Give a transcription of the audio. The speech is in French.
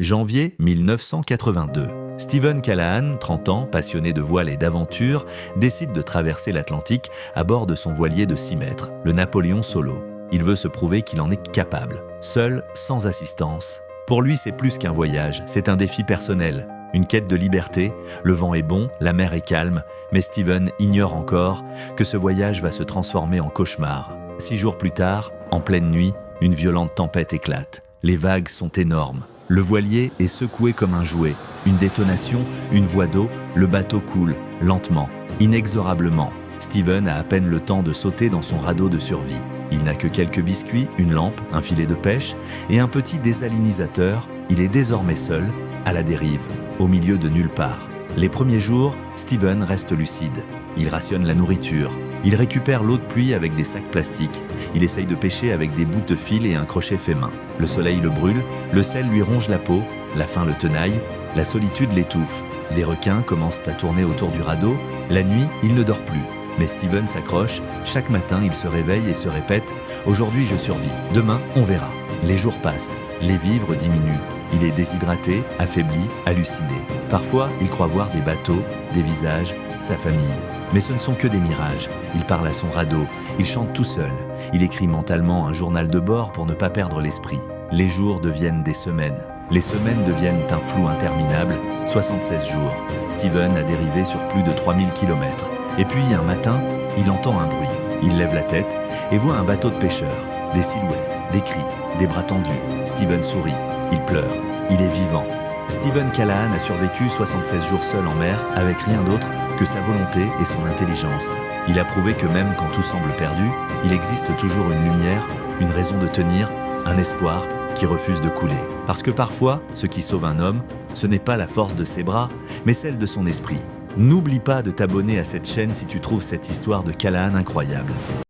Janvier 1982. Stephen Callahan, 30 ans, passionné de voile et d'aventure, décide de traverser l'Atlantique à bord de son voilier de 6 mètres, le Napoléon Solo. Il veut se prouver qu'il en est capable, seul, sans assistance. Pour lui, c'est plus qu'un voyage, c'est un défi personnel, une quête de liberté. Le vent est bon, la mer est calme, mais Stephen ignore encore que ce voyage va se transformer en cauchemar. 6 jours plus tard, en pleine nuit, une violente tempête éclate. Les vagues sont énormes. Le voilier est secoué comme un jouet. Une détonation, une voie d'eau, le bateau coule, lentement, inexorablement. Stephen a à peine le temps de sauter dans son radeau de survie. Il n'a que quelques biscuits, une lampe, un filet de pêche et un petit désalinisateur. Il est désormais seul, à la dérive, au milieu de nulle part. Les premiers jours, Stephen reste lucide. Il rationne la nourriture. Il récupère l'eau de pluie avec des sacs plastiques. Il essaye de pêcher avec des bouts de fil et un crochet fait main. Le soleil le brûle, le sel lui ronge la peau, la faim le tenaille, la solitude l'étouffe. Des requins commencent à tourner autour du radeau. La nuit, il ne dort plus. Mais Stephen s'accroche. Chaque matin, il se réveille et se répète « Aujourd'hui, je survis. Demain, on verra ». Les jours passent. Les vivres diminuent. Il est déshydraté, affaibli, halluciné. Parfois, il croit voir des bateaux, des visages, sa famille. Mais ce ne sont que des mirages. Il parle à son radeau, il chante tout seul. Il écrit mentalement un journal de bord pour ne pas perdre l'esprit. Les jours deviennent des semaines. Les semaines deviennent un flou interminable, 76 jours. Stephen a dérivé sur plus de 3000 km. Et puis, un matin, il entend un bruit. Il lève la tête et voit un bateau de pêcheurs. Des silhouettes, des cris, des bras tendus. Stephen sourit, il pleure, il est vivant. Stephen Callahan a survécu 76 jours seul en mer avec rien d'autre que sa volonté et son intelligence. Il a prouvé que même quand tout semble perdu, il existe toujours une lumière, une raison de tenir, un espoir qui refuse de couler. Parce que parfois, ce qui sauve un homme, ce n'est pas la force de ses bras, mais celle de son esprit. N'oublie pas de t'abonner à cette chaîne si tu trouves cette histoire de Callahan incroyable.